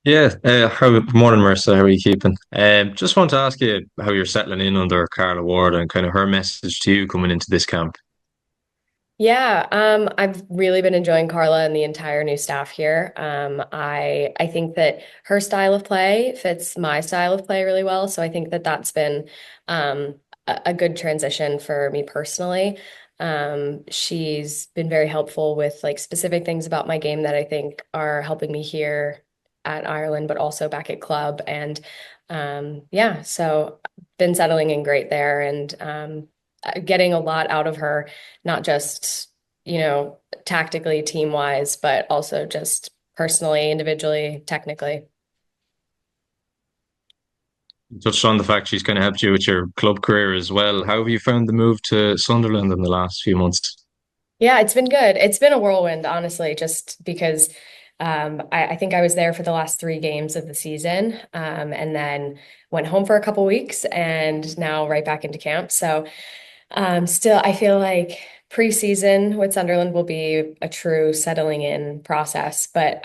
Good morning, Marissa. How are you keeping? Just want to ask you how you're settling in under Carla Ward and kind of her message to you coming into this camp. Yeah, I've really been enjoying Carla and the entire new staff here. I think that her style of play fits my style of play really well. So I think that that's been a good transition for me personally. She's been very helpful with like specific things about my game that I think are helping me here at Ireland, but also back at club. And yeah, so been settling in great there and getting a lot out of her, not just, tactically, team wise, but also just personally, individually, technically. You touched on the fact she's kind of helped you with your club career as well. How have you found the move to Sunderland in the last few months? Yeah, it's been good. It's been a whirlwind, honestly, just because I think I was there for the last three games of the season, and then went home for a couple weeks and now right back into camp. So still, I feel like preseason with Sunderland will be a true settling in process. But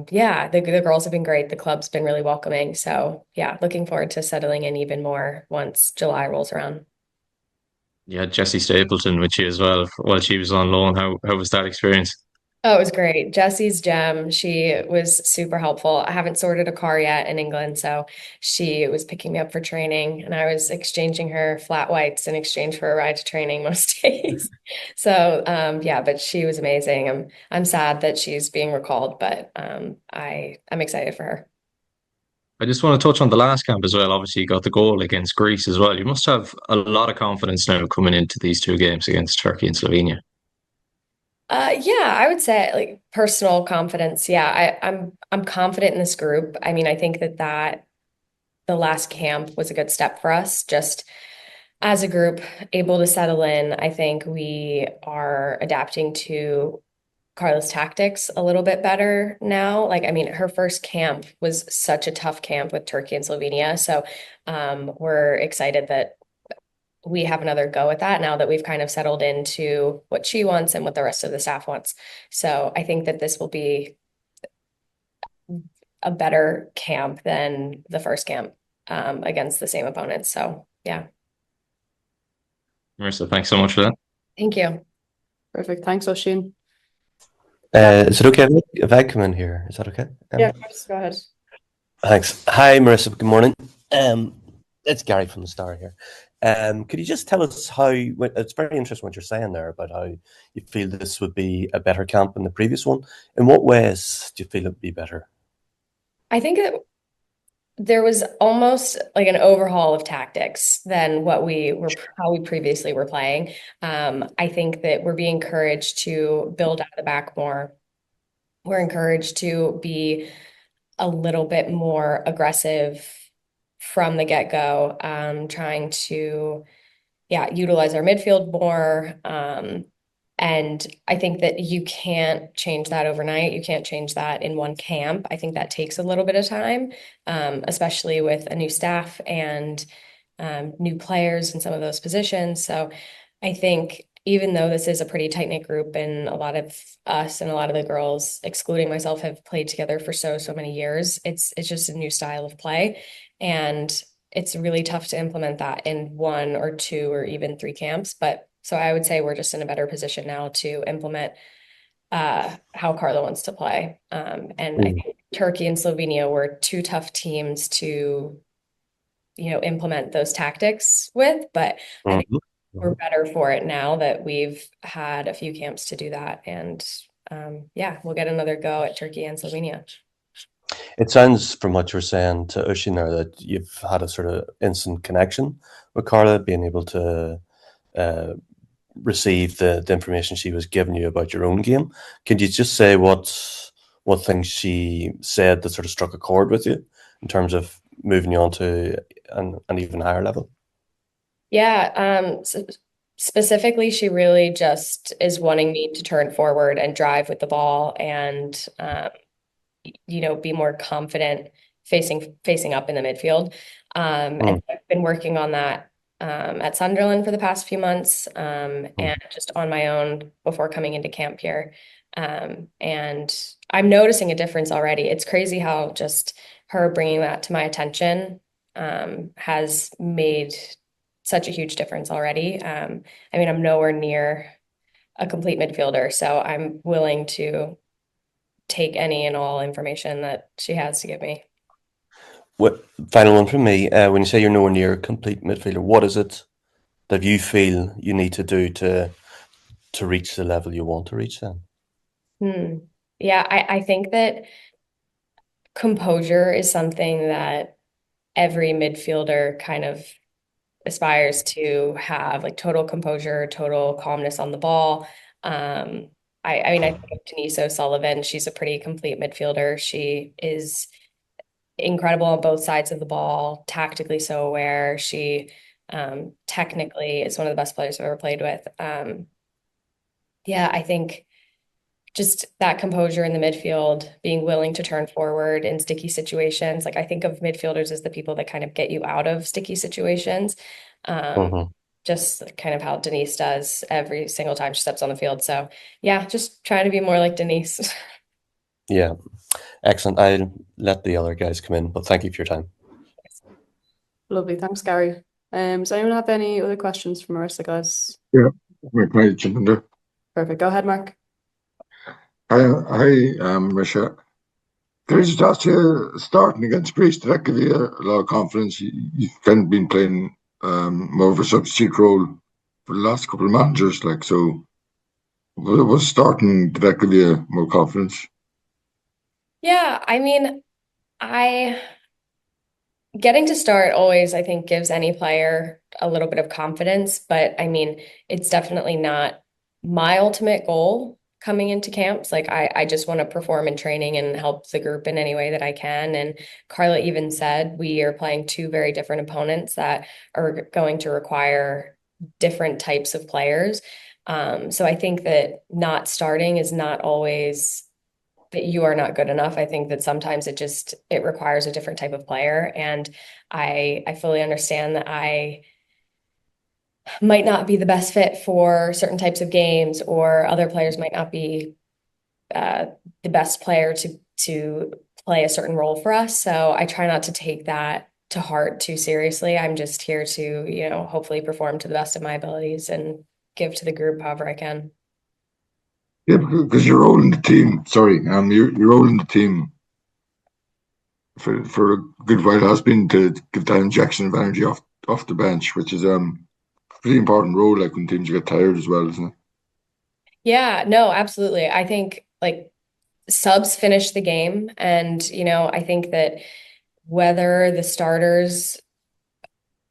yeah, the girls have been great. The club's been really welcoming. So yeah, looking forward to settling in even more once July rolls around. You had Jessie Stapleton with you as well while she was on loan. How was that experience? Oh, it was great. Jessie's gem. She was super helpful. I haven't sorted a car yet in England, so she was picking me up for training, and I was exchanging her flat whites in exchange for a ride to training most days. So, yeah, but she was amazing. I'm sad that she's being recalled, but I'm excited for her. I just want to touch on the last camp as well. Obviously, you got the goal against Greece as well. You must have a lot of confidence now coming into these two games against Turkey and Slovenia. Yeah, I would say like personal confidence. Yeah, I'm confident in this group. I mean, I think that the last camp was a good step for us. Just as a group able to settle in, I think we are adapting to Carla's tactics a little bit better now. Like, I mean, her first camp was such a tough camp with Turkey and Slovenia. So we're excited that we have another go at that now that we've kind of settled into what she wants and what the rest of the staff wants. So I think that this will be a better camp than the first camp against the same opponents. So yeah, Marissa, thanks so much for that. thank you. Perfect. Thanks, Oisin. Is it okay if I come in here? Is that okay? Yeah, of course. Go ahead. Thanks. Hi, Marissa. Good morning. It's Gary from the Star here. Could you just tell us how? It's very interesting what you're saying there about how you feel this would be a better camp than the previous one. In what ways do you feel it would be better? I think there was almost like an overhaul of tactics than how we previously were playing. I think that we're being encouraged to build out of the back more. We're encouraged to be a little bit more aggressive from the get-go, trying to, yeah, utilize our midfield more. And I think that you can't change that overnight. You can't change that in one camp. I think that takes a little bit of time, especially with a new staff and new players in some of those positions. So I think even though this is a pretty tight-knit group and a lot of us and a lot of the girls, excluding myself, have played together for so many years, it's just a new style of play. And it's really tough to implement that in one or two or even three camps. But so I would say we're just in a better position now to implement how Carla wants to play. And I Mm. think Turkey and Slovenia were two tough teams to, implement those tactics with, but I think Mhm. we're Mhm. better for it now that we've had a few camps to do that. And yeah, we'll get another go at Turkey and Slovenia. It sounds from what you're saying to Ushin there that you've had a sort of instant connection with Carla, being able to uh, receive the information she was giving you about your own game. Could you just say what things she said that sort of struck a chord with you in terms of moving you on to an even higher level? Yeah, specifically, she really just is wanting me to turn forward and drive with the ball and be more confident facing up in the midfield. And Mm, I've been working on that at Sunderland for the past few months, mm, and just on my own before coming into camp here. And I'm noticing a difference already. It's crazy how just her bringing that to my attention has made such a huge difference already. I mean, I'm nowhere near a complete midfielder, so I'm willing to take any and all information that she has to give me. What final one from me? When you say you're nowhere near a complete midfielder, what is it that you feel you need to do to reach the level you want to reach then? Yeah, I think that composure is something that every midfielder kind of aspires to have, like total composure, total calmness on the ball. I mean, I think of Denise O'Sullivan. She's a pretty complete midfielder. She is incredible on both sides of the ball, tactically so aware. She technically is one of the best players I've ever played with. Yeah, I think just that composure in the midfield, being willing to turn forward in sticky situations. Like I think of midfielders as the people that kind of get you out of sticky situations. Mhm. Just kind of how Denise does every single time she steps on the field. So yeah, just trying to be more like Denise. Yeah, excellent. I'll let the other guys come in, but thank you for your time. Lovely. Thanks, Gary. Does anyone have any other questions for Marissa, guys? Yeah, can I jump in there? Perfect. Go ahead, Mark. Hi, Marissa. Can I just ask you, starting against Greece, did that give you a lot of confidence? You've kind of been playing more of a substitute role for the last couple of managers, like, so was starting, did that give you more confidence? Yeah, I mean, I getting to start always, I think, gives any player a little bit of confidence, but I mean, it's definitely not my ultimate goal coming into camps. Like I just want to perform in training and help the group in any way that I can. And Carla even said we are playing two very different opponents that are going to require different types of players. So I think that not starting is not always that you are not good enough. I think that sometimes it requires a different type of player. And I fully understand that I might not be the best fit for certain types of games, or other players might not be the best player to play a certain role for us. So I try not to take that to heart too seriously. I'm just here to, hopefully perform to the best of my abilities and give to the group however I can. Yeah, because your role in the team, sorry, your role in the team for a good while has been to give that injection of energy off the bench, which is pretty important role, like when teams get tired as well, isn't it? Yeah, no, absolutely. I think like subs finish the game, and I think that whether the starters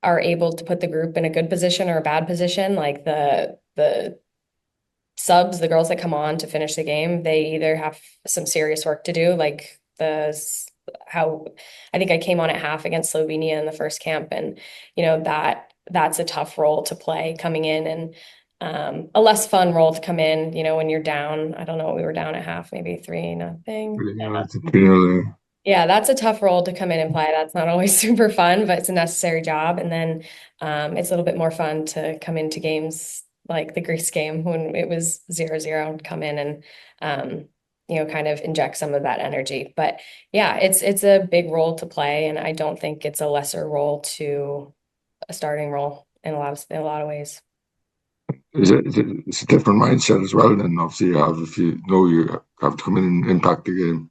are able to put the group in a good position or a bad position, like the subs, the girls that come on to finish the game, they either have some serious work to do, like how I think I came on at half against Slovenia in the first camp, and that's a tough role to play coming in, and a less fun role to come in, when you're down. I don't know, we were down at half, maybe 3-0. Yeah, it's a Yeah, that's a tough role to come in and play. That's not always super fun, but it's a necessary job. And then it's a little bit more fun to come into games like the Greece game when it was 0-0 and come in and kind of inject some of that energy. But yeah, it's a big role to play, and I don't think it's a lesser role to a starting role in a lot of ways. It's a different mindset as well. Then obviously you have, if you know you have to come in and impact the game.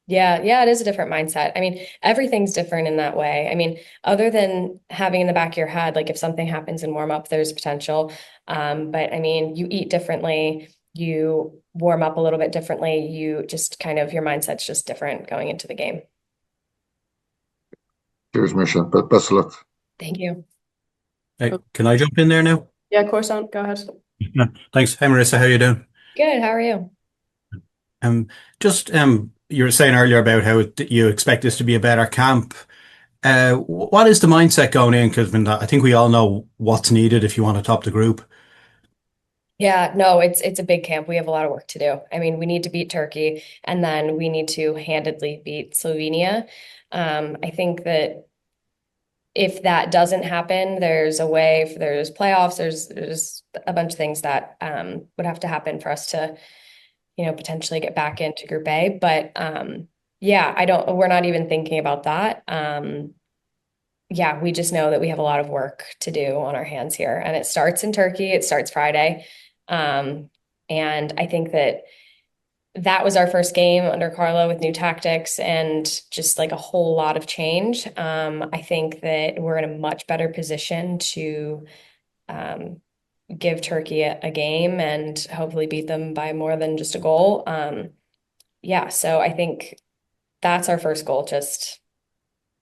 Yeah, it is a different mindset. I mean, everything's different in that way. I mean, other than having in the back of your head, like if something happens in warm up, there's potential. But I mean, you eat differently, you warm up a little bit differently, you just kind of, your mindset's just different going into the game. Cheers, Misha. But best of luck. Thank you. Hey, can I jump in there now? Yeah, of course, go ahead. Yeah, thanks. Hey, Marissa, how you doing? Good. How are you? Um, just you were saying earlier about how you expect this to be a better camp. What is the mindset going in? Because I think we all know what's needed if you want to top the group. Yeah, no, it's a big camp. We have a lot of work to do. I mean, we need to beat Turkey, and then we need to handedly beat Slovenia. I think that if that doesn't happen, there's playoffs, there's a bunch of things that would have to happen for us to potentially get back into Group A. But yeah, we're not even thinking about that. Yeah, we just know that we have a lot of work to do on our hands here. And it starts in Turkey. It starts Friday. And I think that was our first game under Carla with new tactics and just like a whole lot of change. I think that we're in a much better position to give Turkey a game and hopefully beat them by more than just a goal. Yeah, so I think that's our first goal, just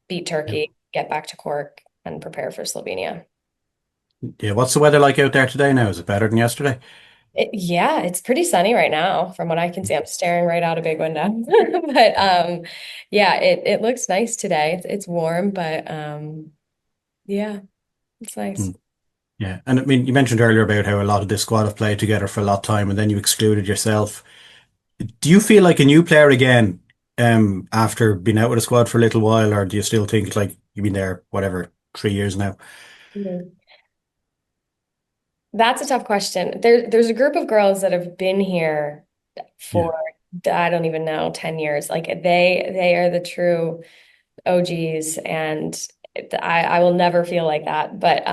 beat Turkey, get back to Cork, and prepare for Slovenia. Yeah, what's the weather like out there today now? Is it better than yesterday? Yeah, it's pretty sunny right now from what I can see. I'm staring right out a big window. But yeah, it looks nice today. It's warm, but yeah, it's nice. Mm, yeah. And I mean, you mentioned earlier about how a lot of this squad have played together for a lot of time and then you excluded yourself. Do you feel like a new player again, after being out with a squad for a little while, or do you still think like you've been there, whatever, 3 years now? Mhm. That's a tough question. There's a group of girls that have been here Yeah. for I don't even know, 10 years. Like they are the true OGs, and I will never feel like that. But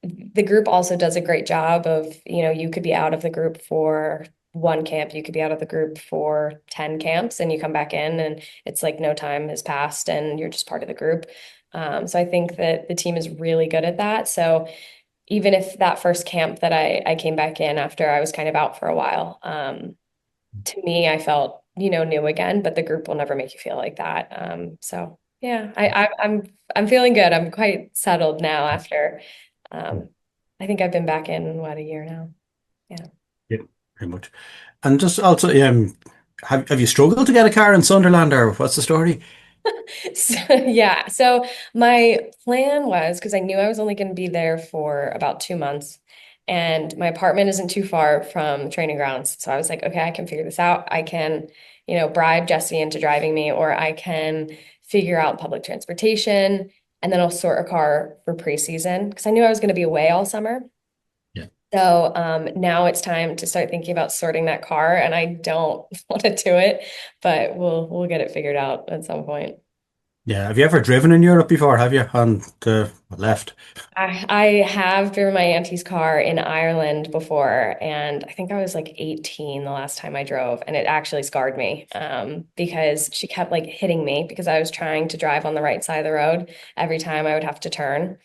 the group also does a great job of, you could be out of the group for one camp, you could be out of the group for 10 camps, and you come back in and it's like no time has passed and you're just part of the group. So I think that the team is really good at that. So even if that first camp that I came back in after I was kind of out for a while, to me, I felt, new again, but the group will never make you feel like that. So yeah, I'm feeling good. I'm quite settled now after, I think I've been back in what, a year now. Yeah. Yeah, very much. And just also, have you struggled to get a car in Sunderland, or what's the story? So, yeah. So my plan was, because I knew I was only going to be there for about 2 months, and my apartment isn't too far from training grounds. So I was like, okay, I can figure this out. I can, bribe Jesse into driving me, or I can figure out public transportation, and then I'll sort a car for preseason because I knew I was going to be away all summer. Yeah. So now it's time to start thinking about sorting that car, and I don't want to do it, but we'll get it figured out at some point. Yeah. Have you ever driven in Europe before? Have you on the left? I have driven my auntie's car in Ireland before, and I think I was like 18 the last time I drove, and it actually scarred me because she kept like hitting me because I was trying to drive on the right side of the road every time I would have to turn.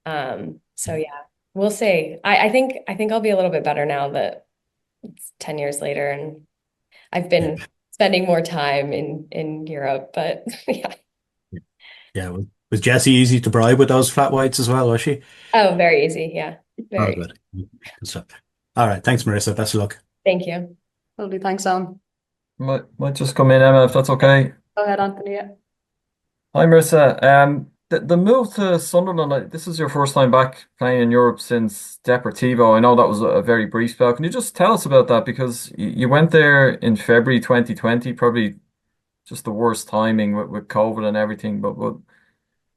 So yeah, we'll see. I think I'll be a little bit better now that it's 10 years later and I've Yeah. been spending more time in Europe, but yeah. Yeah. Was Jessie easy to bribe with those flat whites as well, was she? Oh, very easy. Yeah, Oh, very. good. Good stuff. All right. Thanks, Marissa. Best of luck. Thank you. Lovely. Thanks, Alan. Might just come in, Emma, if that's okay. Go ahead, Anthony. Yeah. Hi, Marissa. The move to Sunderland, this is your first time back playing in Europe since Deportivo. I know that was a very brief spell. Can you just tell us about that? Because you went there in February 2020, probably just the worst timing with COVID and everything. But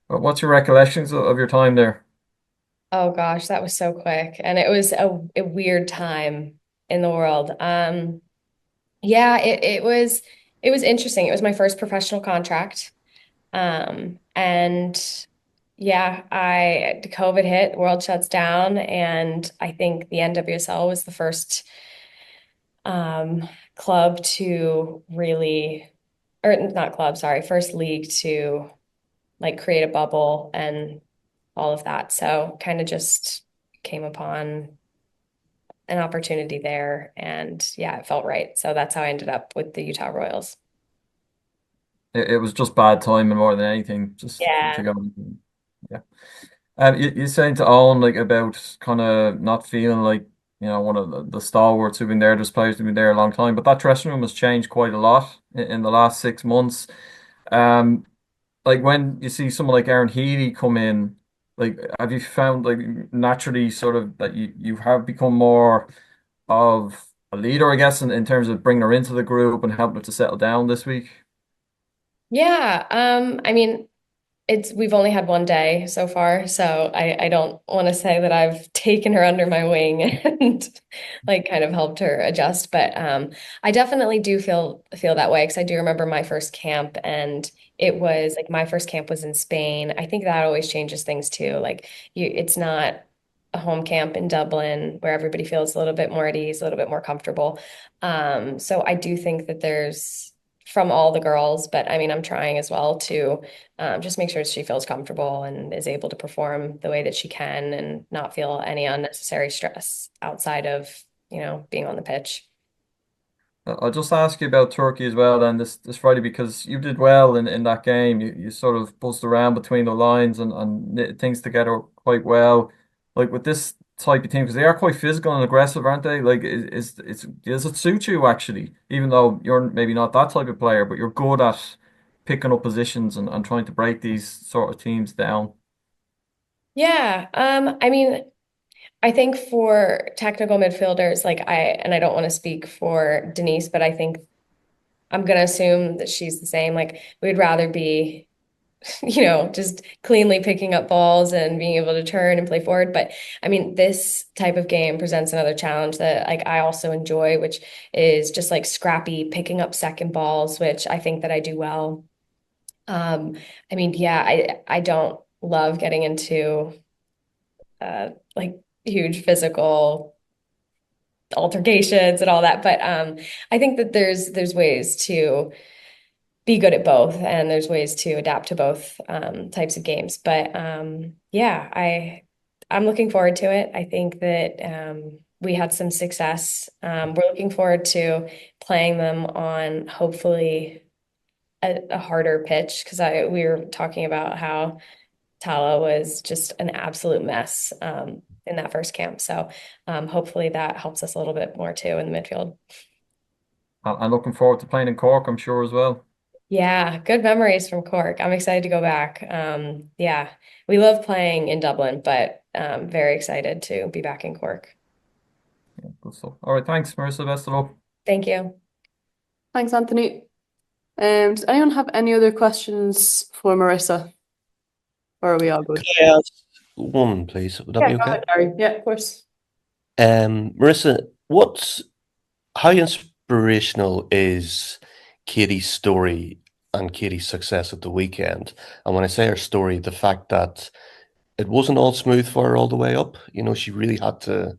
what's your recollections of your time there? Oh gosh, that was so quick. And it was a weird time in the world. Yeah, it was interesting. It was my first professional contract. And yeah, COVID hit, world shuts down, and I think the NWSL was the first um club to really, or not club, sorry, first league to like create a bubble and all of that. So kind of just came upon an opportunity there, and yeah, it felt right. So that's how I ended up with the Utah Royals. It was just bad timing more than anything, just to Yeah. go. Yeah. You're saying to Owen like about kind of not feeling like one of the stalwarts who've been there. There's players who've been there a long time, but that dressing room has changed quite a lot in the last 6 months. Um, like when you see someone like Aaron Healy come in, like have you found like naturally sort of that you have become more of a leader, I guess, in terms of bringing her into the group and helping her to settle down this week? Yeah. I mean, we've only had one day so far, so I don't want to say that I've taken her under my wing and like kind of helped her adjust, but I definitely do feel that way because I do remember my first camp, and it was like my first camp was in Spain. I think that always changes things too. Like it's not a home camp in Dublin where everybody feels a little bit more at ease, a little bit more comfortable. So I do think that there's from all the girls, but I mean, I'm trying as well to just make sure she feels comfortable and is able to perform the way that she can and not feel any unnecessary stress outside of, being on the pitch. I'll just ask you about Turkey as well then this Friday because you did well in that game. You sort of buzzed around between the lines and knit things together quite well. Like with this type of team, because they are quite physical and aggressive, aren't they? Like does it suit you actually, even though you're maybe not that type of player, but you're good at picking up positions and trying to break these sort of teams down. Yeah, I mean, I think for technical midfielders, and I don't want to speak for Denise, but I think I'm gonna assume that she's the same. Like we'd rather be just cleanly picking up balls and being able to turn and play forward. But I mean, this type of game presents another challenge that like I also enjoy, which is just like scrappy picking up second balls, which I think that I do well. Um, I mean, yeah, I don't love getting into like huge physical altercations and all that, but I think that there's ways to be good at both, and there's ways to adapt to both types of games. But yeah, I'm looking forward to it. I think that we had some success. We're looking forward to playing them on hopefully a harder pitch because we were talking about how Tala was just an absolute mess in that first camp. So hopefully that helps us a little bit more too in the midfield. I'm looking forward to playing in Cork, I'm sure as well. Yeah, good memories from Cork. I'm excited to go back. Yeah, we love playing in Dublin, but very excited to be back in Cork. Yeah, good stuff. All right, thanks, Marissa. Best of luck. Thank you. Thanks, Anthony. Does anyone have any other questions for Marissa? Or are we all good? Could I ask one, please? Would that be Go okay? ahead, Gary. Yeah, of course. Marissa, how inspirational is Katie's story and Katie's success at the weekend? And when I say her story, the fact that it wasn't all smooth for her all the way up. She really had to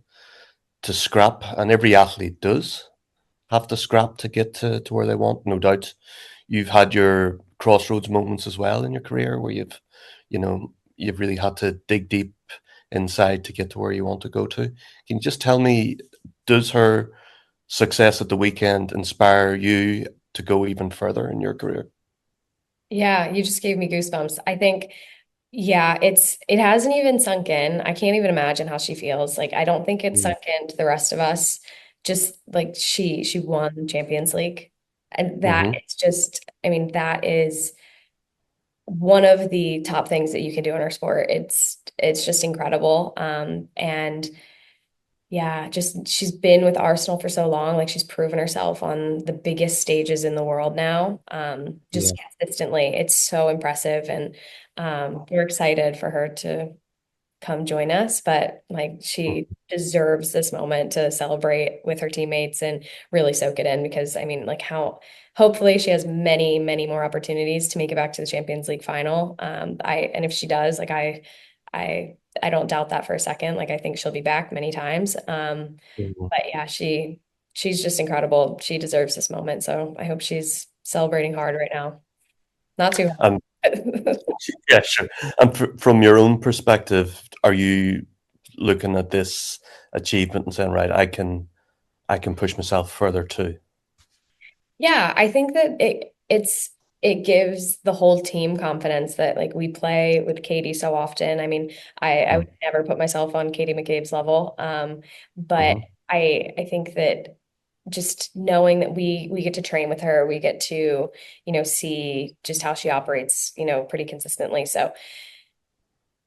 scrap, and every athlete does have to scrap to get to where they want. No doubt, you've had your crossroads moments as well in your career where you've really had to dig deep inside to get to where you want to go to. Can you just tell me, does her success at the weekend inspire you to go even further in your career? Yeah, you just gave me goosebumps. I think, yeah, it hasn't even sunk in. I can't even imagine how she feels. Like I don't think it's Mm. sunk into the rest of us. Just like she won the Champions League. And that Mm-hmm. is just, I mean, that is one of the top things that you can do in our sport. It's just incredible. And yeah, just she's been with Arsenal for so long. Like she's proven herself on the biggest stages in the world now. Just Yeah. consistently. It's so impressive. And we're excited for her to come join us. But like she deserves this moment to celebrate with her teammates and really soak it in because I mean, like how hopefully she has many, many more opportunities to make it back to the Champions League final. And if she does, like I I don't doubt that for a second. Like I think she'll be back many times. Mhm. But yeah, she's just incredible. She deserves this moment. So I hope she's celebrating hard right now. Not too Um, hard. yeah, sure. And from your own perspective, are you looking at this achievement and saying, right, I can push myself further too? Yeah, I think that it gives the whole team confidence that like we play with Katie so often. I mean, I would never put myself on Katie McCabe's level. But Mm-hmm. I think that just knowing that we get to train with her, we get to, see just how she operates, pretty consistently. So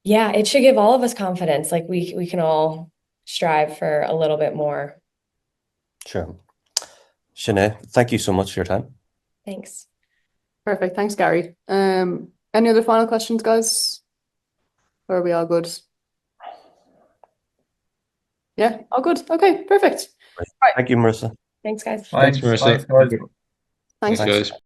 yeah, it should give all of us confidence. Like we can all strive for a little bit more. Sure. Sinead, thank you so much for your time. Thanks. Perfect. Thanks, Gary. Any other final questions, guys? Or are we all good? Yeah, all good. Okay, perfect. Thank you, Marissa. Thanks, guys. Thanks, Thanks, Marissa. guys. Thanks. Thanks, guys.